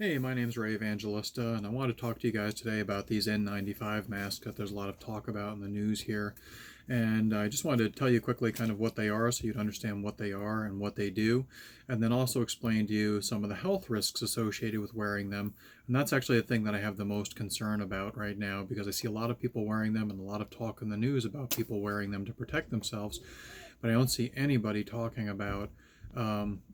Hey, my name's Ray Evangelista, and I want to talk to you guys today about these N95 masks that there's a lot of talk about in the news here. And I just wanted to tell you quickly kind of what they are so you'd understand what they are and what they do, and then also explain to you some of the health risks associated with wearing them. And that's actually the thing that I have the most concern about right now because I see a lot of people wearing them and a lot of talk in the news about people wearing them to protect themselves, but I don't see anybody talking about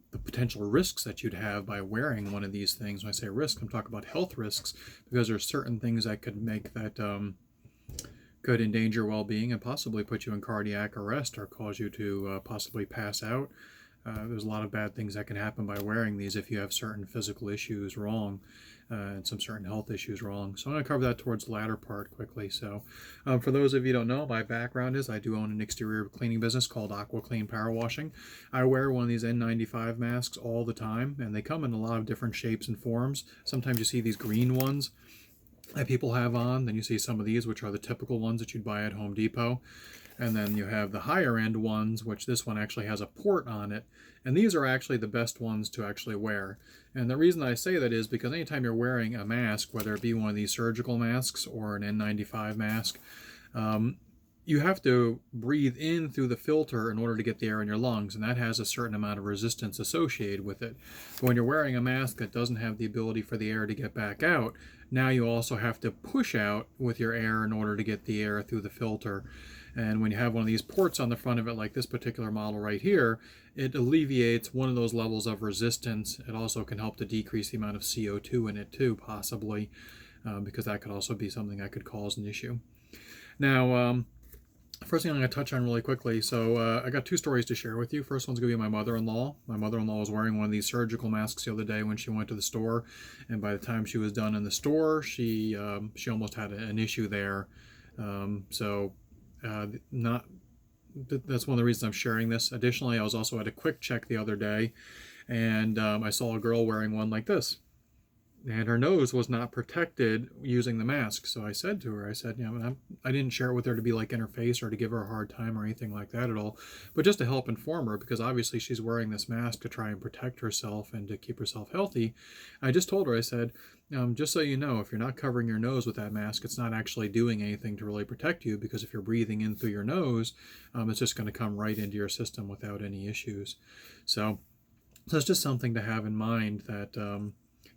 the potential risks that you'd have by wearing one of these things. When I say risk, I'm talking about health risks because there's certain things that could make that could endanger well-being and possibly put you in cardiac arrest or cause you to possibly pass out. There's a lot of bad things that can happen by wearing these if you have certain physical issues wrong and some certain health issues wrong. So I'm going to cover that towards the latter part quickly. So for those of you who don't know, my background is I do own an exterior cleaning business called Aqua Clean Power Washing. I wear one of these N95 masks all the time, and they come in a lot of different shapes and forms. Sometimes you see these green ones that people have on. Then you see some of these, which are the typical ones that you'd buy at Home Depot. And then you have the higher end ones, which this one actually has a port on it. And these are actually the best ones to actually wear. And the reason I say that is because anytime you're wearing a mask, whether it be one of these surgical masks or an N95 mask, you have to breathe in through the filter in order to get the air in your lungs, and that has a certain amount of resistance associated with it. But when you're wearing a mask that doesn't have the ability for the air to get back out, now you also have to push out with your air in order to get the air through the filter. And when you have one of these ports on the front of it, like this particular model right here, it alleviates one of those levels of resistance. It also can help to decrease the amount of CO2 in it too, possibly, because that could also be something that could cause an issue. Now, first thing I'm going to touch on really quickly. So I got two stories to share with you. First one's going to be my mother-in-law. My mother-in-law was wearing one of these surgical masks the other day when she went to the store, and by the time she was done in the store, she almost had an issue there. Not that's one of the reasons I'm sharing this. Additionally, I was also at a quick check the other day, and I saw a girl wearing one like this, and her nose was not protected using the mask. So I said to her, I didn't share it with her to be like in her face or to give her a hard time or anything like that at all, but just to help inform her, because obviously she's wearing this mask to try and protect herself and to keep herself healthy. I just told her, I said, just so you know, if you're not covering your nose with that mask, it's not actually doing anything to really protect you, because if you're breathing in through your nose, it's just going to come right into your system without any issues. So it's just something to have in mind that,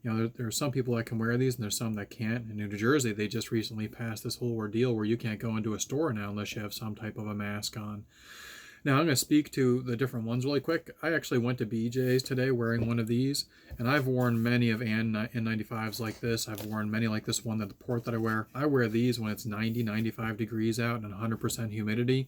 there are some people that can wear these and there's some that can't. In New Jersey, they just recently passed this whole ordeal where you can't go into a store now unless you have some type of a mask on. Now, I'm going to speak to the different ones really quick. I actually went to BJ's today wearing one of these, and I've worn many of N95s like this. I've worn many like this one, that the port that I wear. I wear these when it's 90, 95 degrees out and 100% humidity.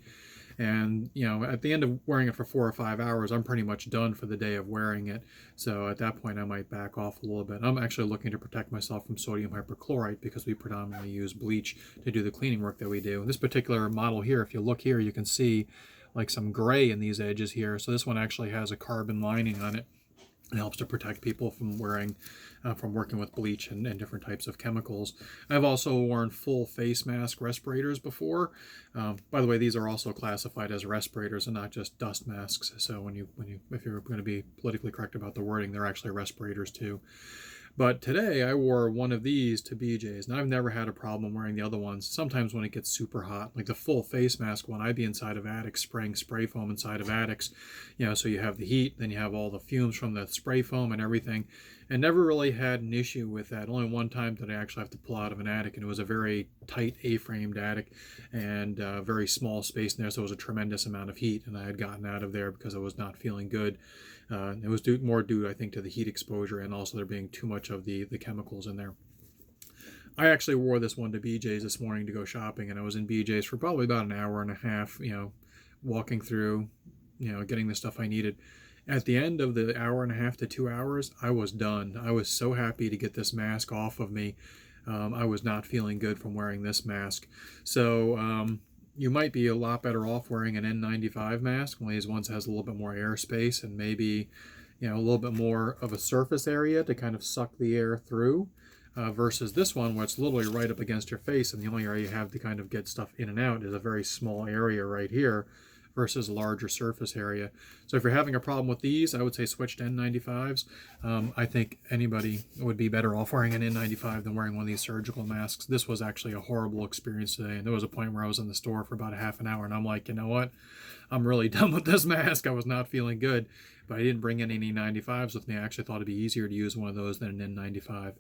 And, at the end of wearing it for 4 or 5 hours, I'm pretty much done for the day of wearing it. So at that point, I might back off a little bit. I'm actually looking to protect myself from sodium hypochlorite because we predominantly use bleach to do the cleaning work that we do. This particular model here, if you look here, you can see like some gray in these edges here. So this one actually has a carbon lining on it. It helps to protect people from working with bleach and different types of chemicals. I've also worn full face mask respirators before. By the way, these are also classified as respirators and not just dust masks. So if you're going to be politically correct about the wording, they're actually respirators too. But today I wore one of these to BJ's, and I've never had a problem wearing the other ones. Sometimes when it gets super hot, like the full face mask one, I'd be inside of attics spraying spray foam inside of attics. So you have the heat, then you have all the fumes from the spray foam and everything, and never really had an issue with that. Only one time did I actually have to pull out of an attic, and it was a very tight A-framed attic and very small space in there, so it was a tremendous amount of heat, and I had gotten out of there because I was not feeling good. It was more due, I think, to the heat exposure and also there being too much of the chemicals in there. I actually wore this one to BJ's this morning to go shopping, and I was in BJ's for probably about an hour and a half, walking through, getting the stuff I needed. At the end of the hour and a half to 2 hours, I was done. I was so happy to get this mask off of me. I was not feeling good from wearing this mask. So, you might be a lot better off wearing an N95 mask. One of these ones has a little bit more airspace and maybe, a little bit more of a surface area to kind of suck the air through, versus this one where it's literally right up against your face, and the only area you have to kind of get stuff in and out is a very small area right here, versus a larger surface area. So if you're having a problem with these, I would say switch to N95s. I think anybody would be better off wearing an N95 than wearing one of these surgical masks. This was actually a horrible experience today, and there was a point where I was in the store for about a half an hour, and I'm like, you know what? I'm really done with this mask. I was not feeling good, but I didn't bring any N95s with me. I actually thought it'd be easier to use one of those than an N95.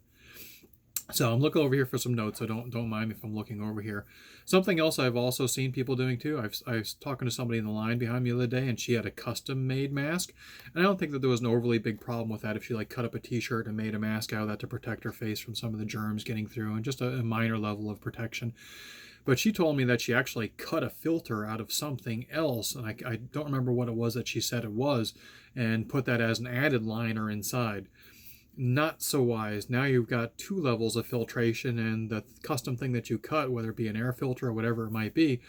So I'm looking over here for some notes, so don't mind me if I'm looking over here. Something else I've also seen people doing too, I was talking to somebody in the line behind me the other day, and she had a custom-made mask. And I don't think that there was an overly big problem with that if she like cut up a t-shirt and made a mask out of that to protect her face from some of the germs getting through, and just a minor level of protection. But she told me that she actually cut a filter out of something else, and I don't remember what it was that she said it was, and put that as an added liner inside. Not so wise. Now you've got two levels of filtration, and the custom thing that you cut, whether it be an air filter or whatever it might be,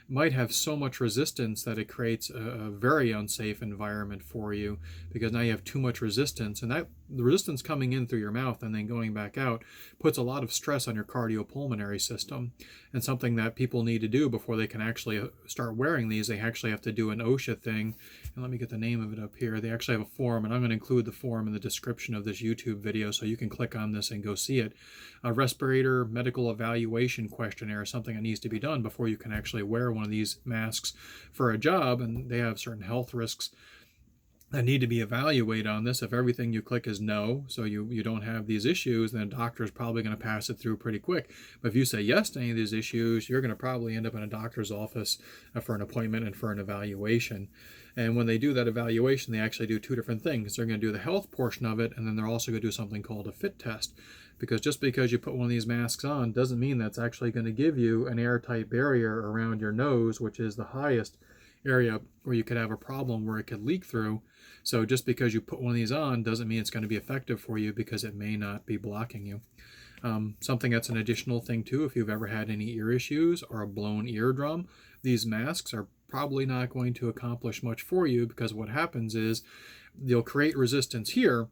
might have so much resistance that it creates a very unsafe environment for you, because now you have too much resistance, and that the resistance coming in through your mouth and then going back out puts a lot of stress on your cardiopulmonary system. And something that people need to do before they can actually start wearing these, they actually have to do an OSHA thing. And let me get the name of it up here. They actually have a form, and I'm going to include the form in the description of this YouTube video so you can click on this and go see it. A respirator medical evaluation questionnaire is something that needs to be done before you can actually wear one of these masks for a job, and they have certain health risks that need to be evaluated on this. If everything you click is no, so you don't have these issues, then a doctor is probably going to pass it through pretty quick. But if you say yes to any of these issues, you're going to probably end up in a doctor's office for an appointment and for an evaluation. And when they do that evaluation, they actually do two different things. They're going to do the health portion of it, and then they're also going to do something called a fit test. Because just because you put one of these masks on doesn't mean that's actually going to give you an airtight barrier around your nose, which is the highest area where you could have a problem where it could leak through. So just because you put one of these on doesn't mean it's going to be effective for you, because it may not be blocking you. Something that's an additional thing too, if you've ever had any ear issues or a blown eardrum, these masks are probably not going to accomplish much for you, because what happens is you'll create resistance here,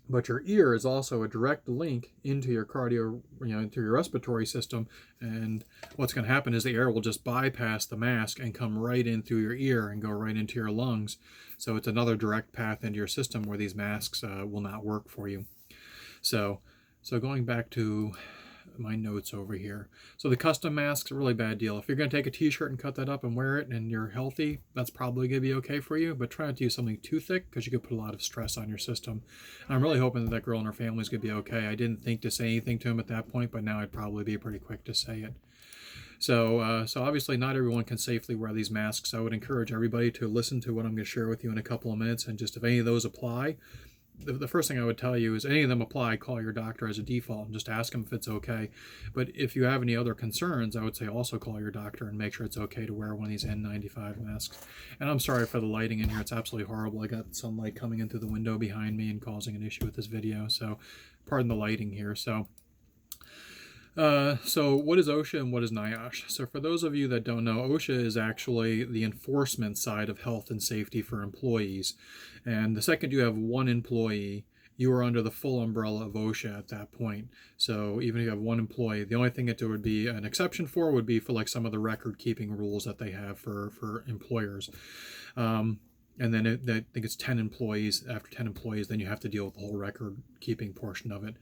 but your ear is also a direct link into your into your respiratory system. And what's going to happen is the air will just bypass the mask and come right in through your ear and go right into your lungs. So it's another direct path into your system where these masks will not work for you. So going back to my notes over here. So the custom mask's a really bad deal. If you're going to take a t-shirt and cut that up and wear it and you're healthy, that's probably going to be okay for you, but try not to use something too thick, because you could put a lot of stress on your system. I'm really hoping that girl and her family's going to be okay. I didn't think to say anything to him at that point, but now I'd probably be pretty quick to say it. So obviously not everyone can safely wear these masks. I would encourage everybody to listen to what I'm going to share with you in a couple of minutes, and just if any of those apply, the first thing I would tell you is any of them apply, call your doctor as a default and just ask them if it's okay. But if you have any other concerns, I would say also call your doctor and make sure it's okay to wear one of these N95 masks. And I'm sorry for the lighting in here. It's absolutely horrible. I got sunlight coming in through the window behind me and causing an issue with this video. So pardon the lighting here. So what is OSHA and what is NIOSH? So for those of you that don't know, OSHA is actually the enforcement side of health and safety for employees. And the second you have one employee, you are under the full umbrella of OSHA at that point. So even if you have one employee, the only thing that there would be an exception for would be for like some of the record keeping rules that they have for employers. And then I think it's 10 employees. After 10 employees, then you have to deal with the whole record keeping portion of it.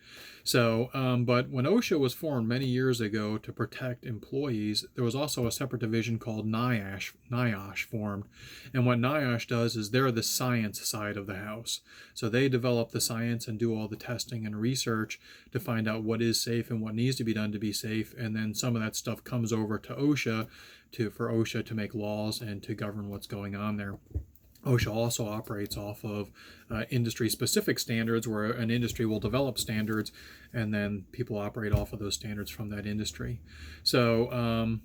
So, but when OSHA was formed many years ago to protect employees, there was also a separate division called NIOSH formed. And what NIOSH does is they're the science side of the house. So they develop the science and do all the testing and research to find out what is safe and what needs to be done to be safe. And then some of that stuff comes over to OSHA for OSHA to make laws and to govern what's going on there. OSHA also operates off of industry-specific standards, where an industry will develop standards, and then people operate off of those standards from that industry. So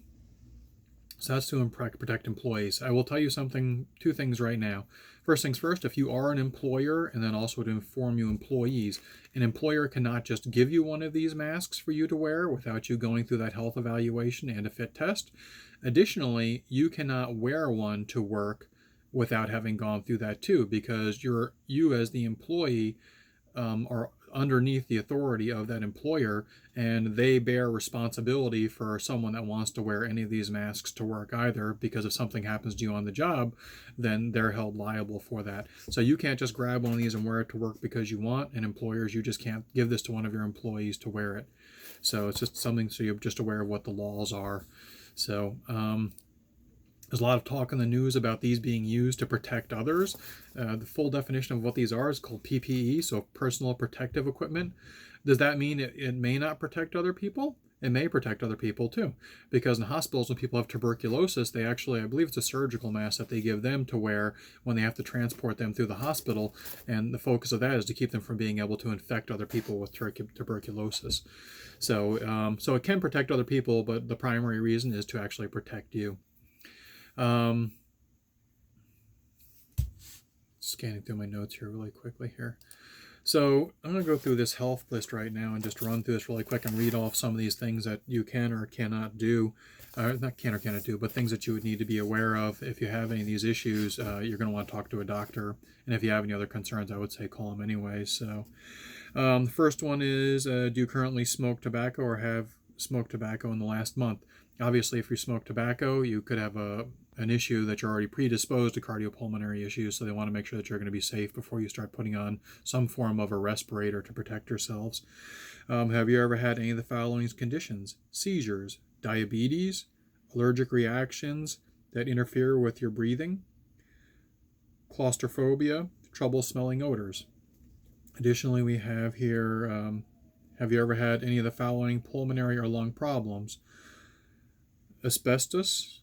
that's to protect employees. I will tell you two things right now. First things first, if you are an employer, and then also to inform you employees, an employer cannot just give you one of these masks for you to wear without you going through that health evaluation and a fit test. Additionally, you cannot wear one to work without having gone through that too, because you as the employee are underneath the authority of that employer, and they bear responsibility for someone that wants to wear any of these masks to work either, because if something happens to you on the job, then they're held liable for that. So you can't just grab one of these and wear it to work because you want, and employers, you just can't give this to one of your employees to wear it. So it's just something, so you're just aware of what the laws are. So there's a lot of talk in the news about these being used to protect others. The full definition of what these are is called PPE, so personal protective equipment. Does that mean it may not protect other people? It may protect other people too, because in hospitals, when people have tuberculosis, they actually, I believe it's a surgical mask that they give them to wear when they have to transport them through the hospital, and the focus of that is to keep them from being able to infect other people with tuberculosis. So, so it can protect other people, but the primary reason is to actually protect you. Scanning through my notes here really quickly here. So I'm going to go through this health list right now and just run through this really quick and read off some of these things that you can or cannot do. Not can or cannot do, but things that you would need to be aware of. If you have any of these issues, you're going to want to talk to a doctor. And if you have any other concerns, I would say call them anyway. So the first one is, do you currently smoke tobacco or have smoked tobacco in the last month? Obviously, if you smoke tobacco, you could have an issue that you're already predisposed to cardiopulmonary issues, so they want to make sure that you're going to be safe before you start putting on some form of a respirator to protect yourselves. Have you ever had any of the following conditions? Seizures, diabetes, allergic reactions that interfere with your breathing, claustrophobia, trouble smelling odors. Additionally, we have here, have you ever had any of the following pulmonary or lung problems? Asbestosis,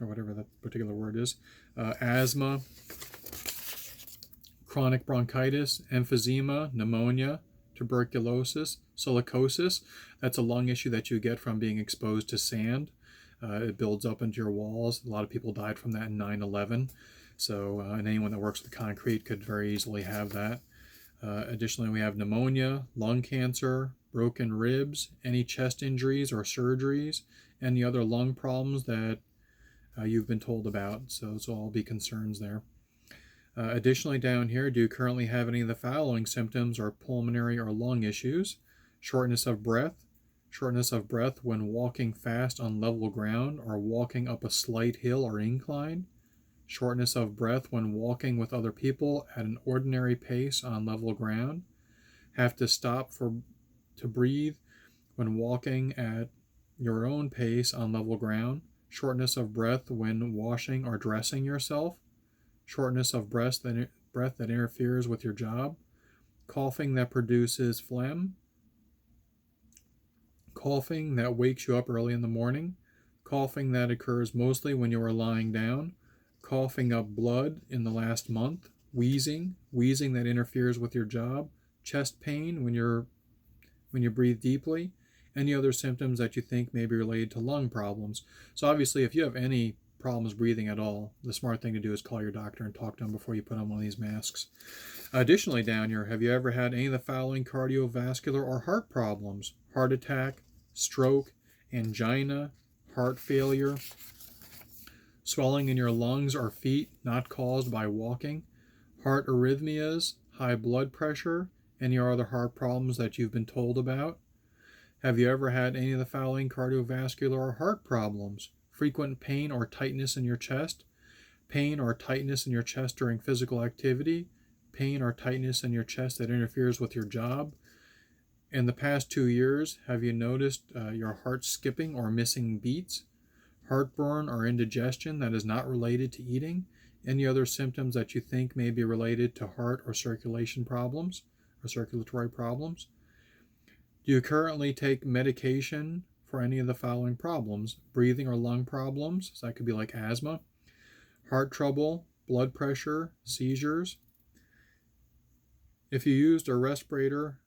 or whatever that particular word is, asthma, chronic bronchitis, emphysema, pneumonia, tuberculosis, silicosis. That's a lung issue that you get from being exposed to sand. It builds up into your walls. A lot of people died from that in 9/11. So, and anyone that works with concrete could very easily have that. Additionally, we have pneumonia, lung cancer, broken ribs, any chest injuries or surgeries, any other lung problems that you've been told about. So all be concerns there. Additionally, down here, do you currently have any of the following symptoms or pulmonary or lung issues? Shortness of breath when walking fast on level ground or walking up a slight hill or incline. Shortness of breath when walking with other people at an ordinary pace on level ground. Have to stop to breathe when walking at your own pace on level ground. Shortness of breath when washing or dressing yourself. Shortness of breath that interferes with your job. Coughing that produces phlegm. Coughing that wakes you up early in the morning. Coughing that occurs mostly when you are lying down. Coughing up blood in the last month. Wheezing that interferes with your job. Chest pain when you breathe deeply. Any other symptoms that you think may be related to lung problems. So obviously, if you have any problems breathing at all, the smart thing to do is call your doctor and talk to him before you put on one of these masks. Additionally, down here, have you ever had any of the following cardiovascular or heart problems? Heart attack, stroke, angina, heart failure, swelling in your lungs or feet not caused by walking, heart arrhythmias, high blood pressure, any other heart problems that you've been told about? Have you ever had any of the following cardiovascular or heart problems? Frequent pain or tightness in your chest, pain or tightness in your chest during physical activity, pain or tightness in your chest that interferes with your job. In the past 2 years, have you noticed your heart skipping or missing beats? Heartburn or indigestion that is not related to eating? Any other symptoms that you think may be related to heart or circulation problems or circulatory problems? Do you currently take medication for any of the following problems? Breathing or lung problems, so that could be like asthma, heart trouble, blood pressure, seizures. If you used a respirator,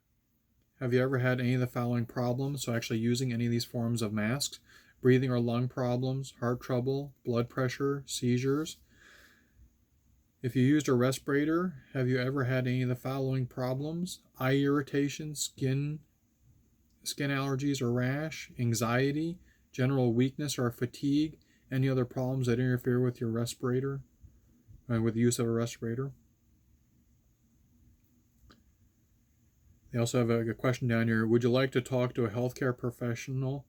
have you ever had any of the following problems? So actually using any of these forms of masks: breathing or lung problems, heart trouble, blood pressure, seizures. If you used a respirator, have you ever had any of the following problems? Eye irritation, skin allergies or rash, anxiety, general weakness or fatigue, any other problems that interfere with your respirator, with the use of a respirator? They also have a question down here. Would you like to talk to a healthcare professional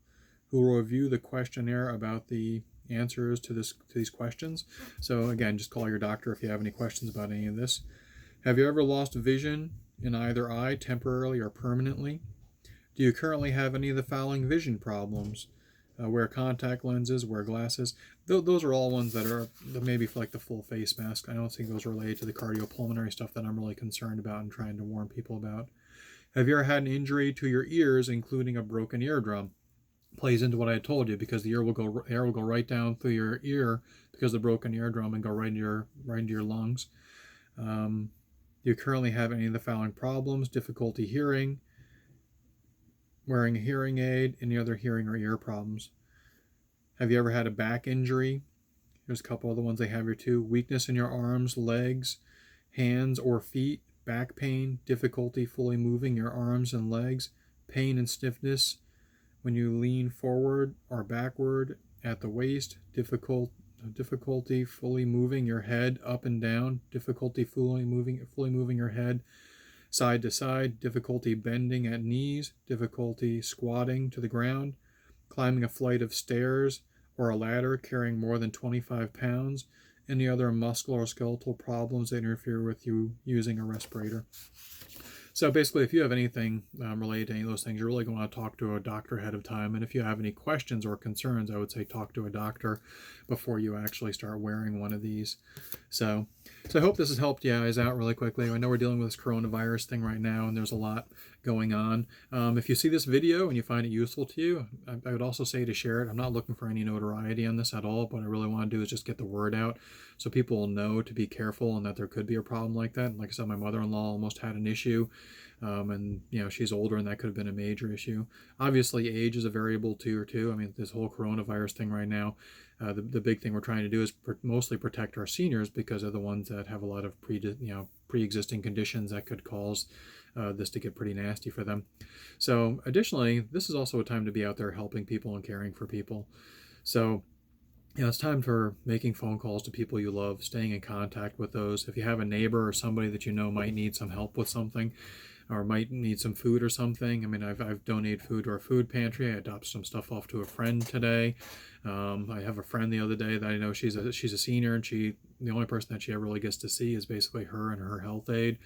who will review the questionnaire about the answers to these questions? So again, just call your doctor if you have any questions about any of this. Have you ever lost vision in either eye temporarily or permanently? Do you currently have any of the following vision problems? Wear contact lenses, wear glasses. Those are all ones that maybe for like the full face mask. I don't think those are related to the cardiopulmonary stuff that I'm really concerned about and trying to warn people about. Have you ever had an injury to your ears, including a broken eardrum? Plays into what I told you, because the air will go right down through your ear because of the broken eardrum and go right into your lungs. Do you currently have any of the following problems? Difficulty hearing, wearing a hearing aid, any other hearing or ear problems? Have you ever had a back injury? There's a couple other ones they have here too. Weakness in your arms, legs, hands, or feet, back pain, difficulty fully moving your arms and legs, pain and stiffness when you lean forward or backward at the waist, difficulty fully moving your head up and down, difficulty fully moving your head side to side, difficulty bending at knees, difficulty squatting to the ground, climbing a flight of stairs or a ladder carrying more than 25 pounds, any other muscular or skeletal problems that interfere with you using a respirator. So basically, if you have anything related to any of those things, you're really going to want to talk to a doctor ahead of time. And if you have any questions or concerns, I would say talk to a doctor before you actually start wearing one of these. So I hope this has helped you guys out really quickly. I know we're dealing with this coronavirus thing right now, and there's a lot going on. If you see this video and you find it useful to you, I would also say to share it. I'm not looking for any notoriety on this at all. What I really want to do is just get the word out so people will know to be careful and that there could be a problem like that. Like I said, my mother-in-law almost had an issue. And she's older, and that could have been a major issue. Obviously, age is a variable too. I mean, this whole coronavirus thing right now, the big thing we're trying to do is mostly protect our seniors, because they're the ones that have a lot of pre-existing conditions that could cause this to get pretty nasty for them. So additionally, this is also a time to be out there helping people and caring for people. So it's time for making phone calls to people you love, staying in contact with those. If you have a neighbor or somebody that you know might need some help with something, or might need some food or something. I mean, I've donated food to our food pantry. I dropped some stuff off to a friend today. I have a friend the other day that I know she's a senior, and the only person that she ever really gets to see is basically her and her health aide.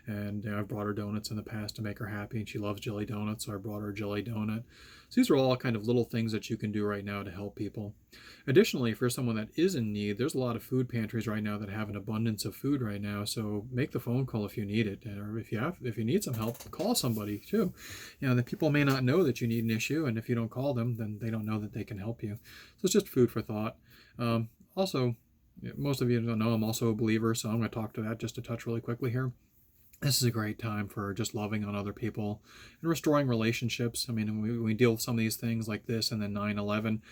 And I've brought her donuts in the past to make her happy, and she loves jelly donuts, so I brought her a jelly donut. So these are all kind of little things that you can do right now to help people. Additionally, for someone that is in need, there's a lot of food pantries right now that have an abundance of food right now. So make the phone call if you need it, or if you need some help, call somebody too. The people may not know that you need an issue, and if you don't call them, then they don't know that they can help you. So it's just food for thought. Also, most of you don't know I'm also a believer, so I'm going to talk to that just a touch really quickly here. This is a great time for just loving on other people and restoring relationships. I mean, when we deal with some of these things like this, and then 9/11,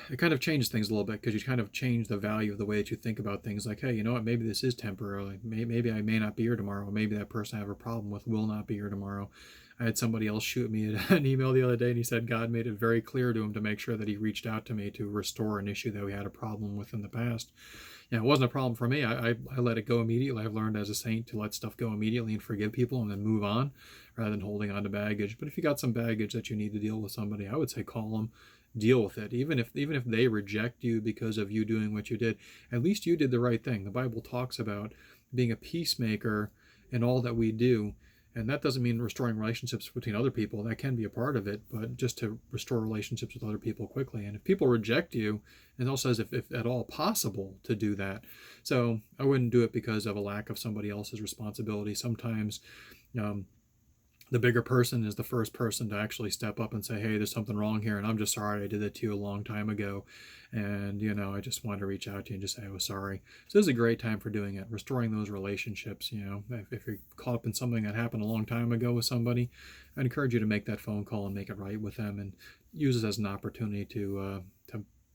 it kind of changes things a little bit, because you kind of change the value of the way that you think about things. Like, hey, you know what? Maybe this is temporary. Maybe I may not be here tomorrow. Maybe that person I have a problem with will not be here tomorrow. I had somebody else shoot me an email the other day, and he said God made it very clear to him to make sure that he reached out to me to restore an issue that we had a problem with in the past. It wasn't a problem for me. I let it go immediately. I've learned as a saint to let stuff go immediately and forgive people and then move on, rather than holding on to baggage. But if you got some baggage that you need to deal with somebody, I would say call them, deal with it. Even if they reject you because of you doing what you did, at least you did the right thing. The Bible talks about being a peacemaker in all that we do. And that doesn't mean restoring relationships between other people. That can be a part of it, but just to restore relationships with other people quickly. And if people reject you, it also says if at all possible to do that. So I wouldn't do it because of a lack of somebody else's responsibility. Sometimes the bigger person is the first person to actually step up and say, hey, there's something wrong here, and I'm just sorry I did that to you a long time ago. And, I just wanted to reach out to you and just say I was sorry. So this is a great time for doing it, restoring those relationships. If you're caught up in something that happened a long time ago with somebody, I'd encourage you to make that phone call and make it right with them, and use it as an opportunity to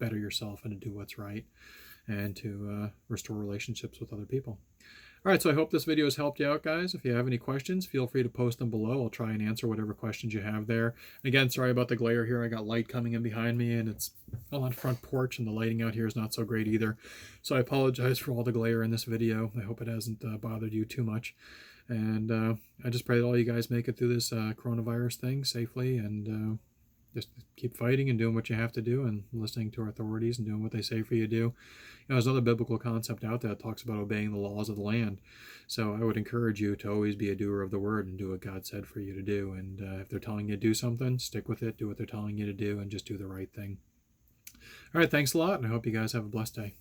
better yourself and to do what's right, and to restore relationships with other people. All right, so I hope this video has helped you out, guys. If you have any questions, feel free to post them below. I'll try and answer whatever questions you have there. And again, sorry about the glare here. I got light coming in behind me, and it's on the front porch, and the lighting out here is not so great either. So I apologize for all the glare in this video. I hope it hasn't bothered you too much. And I just pray that all you guys make it through this coronavirus thing safely, and just keep fighting and doing what you have to do, and listening to our authorities and doing what they say for you to do. There's another biblical concept out there that talks about obeying the laws of the land. So I would encourage you to always be a doer of the word and do what God said for you to do. And if they're telling you to do something, stick with it, do what they're telling you to do, and just do the right thing. All right, thanks a lot, and I hope you guys have a blessed day.